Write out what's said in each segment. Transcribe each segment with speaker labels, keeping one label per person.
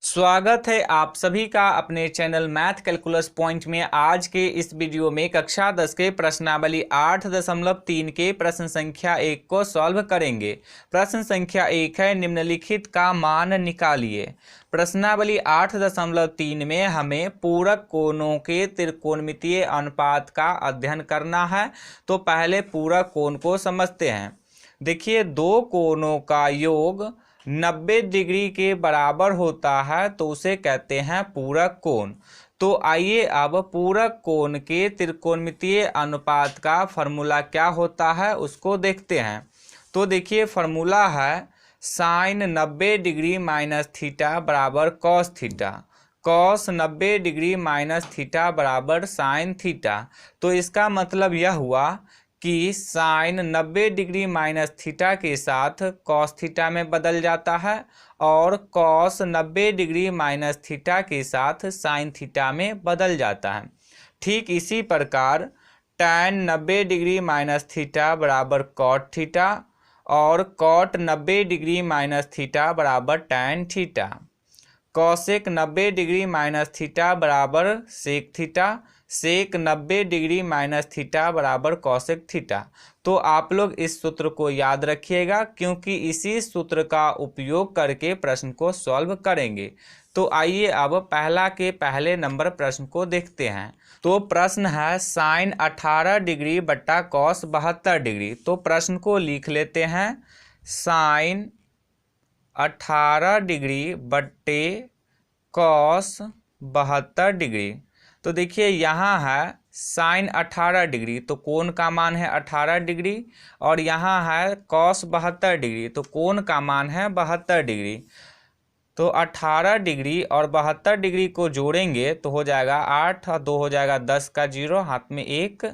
Speaker 1: स्वागत है आप सभी का अपने चैनल मैथ कैलकुलस पॉइंट में। आज के इस वीडियो में कक्षा 10 के प्रश्नावली 8.3 के प्रश्न संख्या 1 को सॉल्व करेंगे। प्रश्न संख्या 1 है, निम्नलिखित का मान निकालिए। प्रश्नावली 8.3 में हमें पूरक कोणों के त्रिकोणमितीय अनुपात का अध्ययन करना है। तो पहले पूरक कोण को समझते हैं। देखिए, दो कोणों का योग 90 डिग्री के बराबर होता है तो उसे कहते हैं पूरक कोण। तो आइए अब पूरक कोण के त्रिकोणमितीय अनुपात का फॉर्मूला क्या होता है उसको देखते हैं। तो देखिए, फॉर्मूला है साइन 90 डिग्री माइनस थीटा बराबर cos theta, cos 90 degree minus theta बराबर साइन थीटा। तो इसका मतलब यह हुआ कि साइन 90 डिग्री माइनस थीटा के साथ कॉस थीटा में बदल जाता है और कॉस 90 डिग्री माइनस थीटा के साथ साइन थीटा में बदल जाता है। ठीक इसी प्रकार टैन 90 डिग्री माइनस थीटा बराबर कॉट थीटा और कॉट 90 डिग्री माइनस थीटा बराबर tan theta, cosec 90 degree minus theta बराबर सेक थीटा, सेक 90 डिग्री माइनस थीटा बराबर कॉसेक थीटा। तो आप लोग इस सूत्र को याद रखिएगा क्योंकि इसी सूत्र का उपयोग करके प्रश्न को सॉल्व करेंगे। तो आइए अब पहला के पहले नंबर प्रश्न को देखते हैं। तो प्रश्न है साइन 18 डिग्री बट्टा कॉस 72 डिग्री। तो प्रश्न को लिख लेते हैं, साइन 18 डिग्री बट्टे कॉस 72 डिग्री। तो देखिए, यहाँ है साइन 18 डिग्री तो कोण का मान है 18 डिग्री और यहाँ है कॉस 72 डिग्री तो कोण का मान है 72 डिग्री। तो 18 डिग्री और 72 डिग्री को जोड़ेंगे तो हो जाएगा 8 और 2 हो जाएगा 10 का 0, हाथ में 1,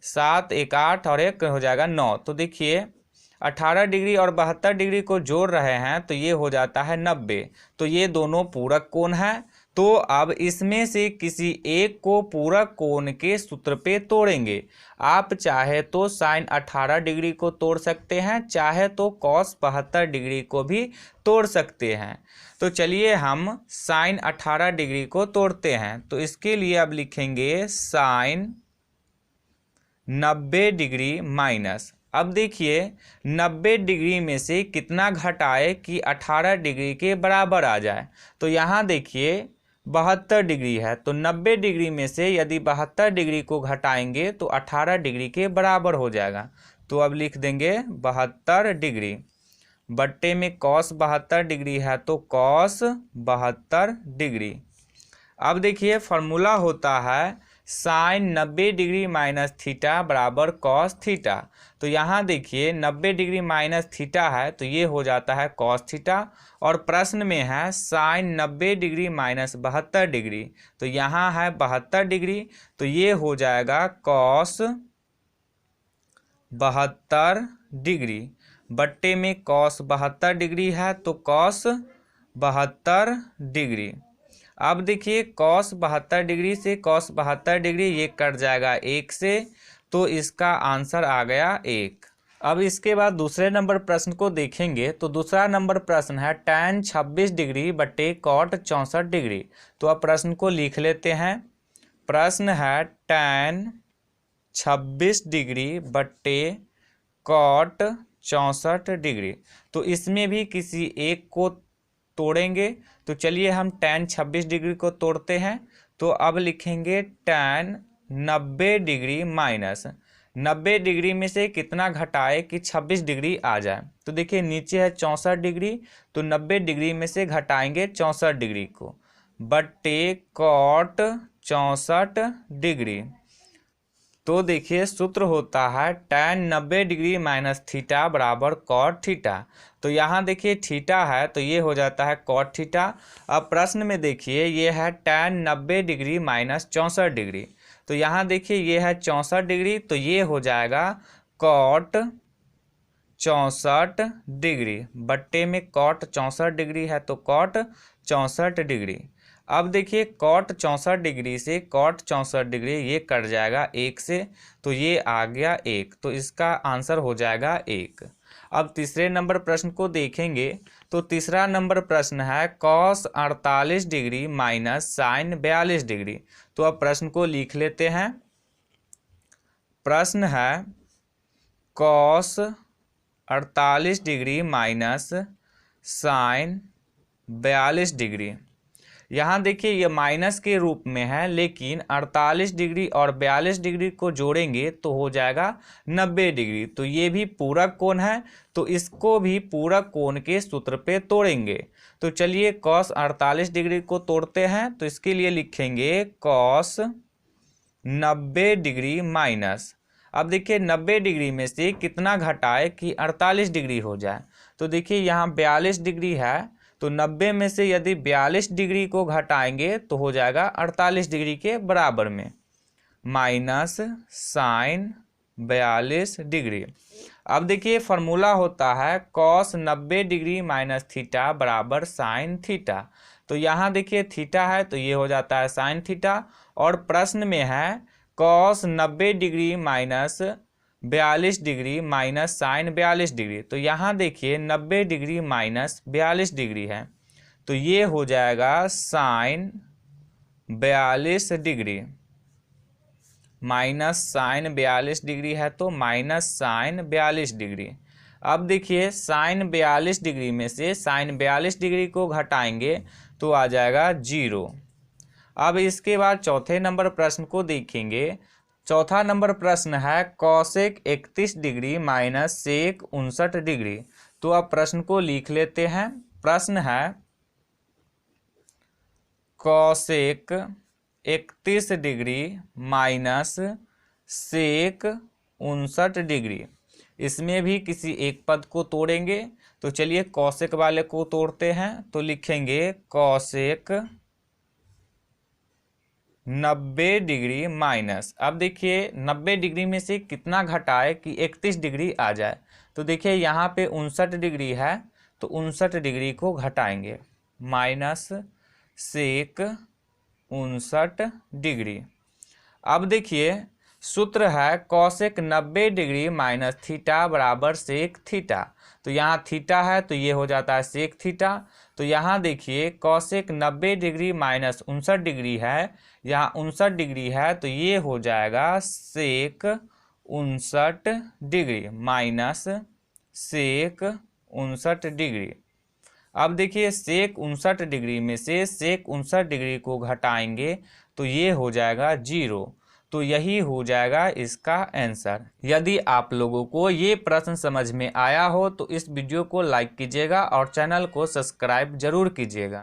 Speaker 1: 7 1 8 और 1 हो जाएगा 9। तो देखिए, 18 डिग्री और 72 डिग्री को जोड़ रहे हैं तो ये हो जाता है 90। तो ये दोनों पूरक कोण हैं। तो अब इसमें से किसी एक को पूरक कोण के सूत्र पे तोड़ेंगे। आप चाहे तो साइन 18 डिग्री को तोड़ सकते हैं, चाहे तो कॉस 72 डिग्री को भी तोड़ सकते हैं। तो चलिए हम साइन 18 डिग्री को तोड़ते हैं। तो इसके लिए अब लिखेंगे साइन 90 डिग्री माइनस, अब देखिए 90 डिग्री में से कितना घटाए कि 18 डिग्री के बराबर आ जाए। तो यहाँ देखिए 72 डिग्री है तो 90 डिग्री में से यदि 72 डिग्री को घटाएंगे तो 18 डिग्री के बराबर हो जाएगा। तो अब लिख देंगे 72 डिग्री बट्टे में कॉस 72 डिग्री है तो कॉस 72 डिग्री। अब देखिए, फॉर्मूला होता है साइन 90 डिग्री माइनस थीटा बराबर कॉस थीटा। तो यहाँ देखिए 90 डिग्री माइनस थीटा है तो ये हो जाता है कॉस थीटा और प्रश्न में है साइन 90 डिग्री माइनस 72 डिग्री। तो यहाँ है 72 डिग्री तो ये हो जाएगा कॉस 72 डिग्री बट्टे में कॉस 72 डिग्री है तो कॉस 72 डिग्री। अब देखिए, कॉस 72 डिग्री से कॉस 72 डिग्री ये कट जाएगा 1 से, तो इसका आंसर आ गया 1। अब इसके बाद दूसरे नंबर प्रश्न को देखेंगे। तो दूसरा नंबर प्रश्न है टैन 26 डिग्री बट्टे कॉट 64 डिग्री। तो अब प्रश्न को लिख लेते हैं। प्रश्न है टैन 26 डिग्री बट्टे कॉट 64 डिग्री। तो इसमें भी किसी एक को तोड़ेंगे। तो चलिए हम टैन 26 डिग्री को तोड़ते हैं। तो अब लिखेंगे टैन 90 डिग्री माइनस 90 डिग्री में से कितना घटाए कि 26 डिग्री आ जाए। तो देखिए, नीचे है 64 डिग्री तो 90 डिग्री में से घटाएंगे 64 डिग्री को बट्टे कॉट 64 डिग्री। तो देखिए, सूत्र होता है टैन 90 डिग्री माइनस थीटा बराबर कॉट थीटा। तो यहाँ देखिए थीटा है तो ये हो जाता है कॉट थीटा। अब प्रश्न में देखिए ये है टैन 90 डिग्री माइनस 64 डिग्री। तो यहाँ देखिए ये है 64 डिग्री तो ये हो जाएगा कॉट 64 डिग्री बट्टे में कॉट 64 डिग्री है तो कॉट 64 डिग्री। अब देखिए, कॉट 64 डिग्री से कॉट 64 डिग्री ये कट जाएगा 1 से तो ये आ गया 1, तो इसका आंसर हो जाएगा 1। अब तीसरे नंबर प्रश्न को देखेंगे तो तीसरा नंबर प्रश्न है cos 48 degree minus sine 42 degree. तो अब प्रश्न को लिख लेते हैं। प्रश्न है cos 48 degree minus sine 42 degree. यहाँ देखिए ये माइनस के रूप में है, लेकिन 48 डिग्री और 42 डिग्री को जोड़ेंगे तो हो जाएगा 90 डिग्री। तो ये भी पूरक कोण है, तो इसको भी पूरक कोण के सूत्र पे तोड़ेंगे। तो चलिए कॉस 48 डिग्री को तोड़ते हैं। तो इसके लिए लिखेंगे कॉस 90 डिग्री माइनस, अब देखिए 90 डिग्री में से कितना घटाए कि 48 डिग्री हो जाए। तो देखिए यहाँ 42 डिग्री है, तो 90 में से यदि 42 डिग्री को घटाएंगे तो हो जाएगा 48 डिग्री के बराबर में, माइनस साइन 42 डिग्री। अब देखिए फार्मूला होता है कॉस 90 डिग्री माइनस थीटा बराबर साइन थीटा। तो यहाँ देखिए थीटा है तो ये हो जाता है साइन थीटा, और प्रश्न में है cos 90 degree minus 42 degree minus sine 42 degree. तो यहाँ देखिए 90 डिग्री माइनस 42 डिग्री है, तो ये हो जाएगा sine 42 degree, minus sine 42 degree है तो माइनस साइन 42 डिग्री। अब देखिए साइन 42 डिग्री में से साइन 42 डिग्री को घटाएंगे तो आ जाएगा 0। अब इसके बाद चौथे नंबर प्रश्न को देखेंगे। चौथा नंबर प्रश्न है cosec 31 degree minus sec 59 degree. तो अब प्रश्न को लिख लेते हैं। प्रश्न है cosec 31 degree minus sec 59 degree. इसमें भी किसी एक पद को तोड़ेंगे। तो चलिए कॉसेक वाले को तोड़ते हैं। तो लिखेंगे कॉसेक 90 डिग्री माइनस, अब देखिए 90 डिग्री में से कितना घटाए कि 31 डिग्री आ जाए। तो देखिए यहाँ पे 59 डिग्री है, तो 59 डिग्री को घटाएंगे, माइनस सेक 59 डिग्री। अब देखिए सूत्र है कॉसेक 90 डिग्री माइनस थीटा बराबर सेक थीटा। तो यहाँ थीटा है तो ये हो जाता है सेक थीटा। तो यहाँ देखिए कॉसेक 90 डिग्री माइनस 59 डिग्री है, यहाँ 59 डिग्री है तो ये हो जाएगा सेक 59 डिग्री माइनस सेक 59 डिग्री। अब देखिए सेक 59 डिग्री में से सेक 59 डिग्री को घटाएंगे तो ये हो जाएगा 0। तो यही हो जाएगा इसका आंसर। यदि आप लोगों को ये प्रश्न समझ में आया हो तो इस वीडियो को लाइक कीजिएगा और चैनल को सब्सक्राइब जरूर कीजिएगा।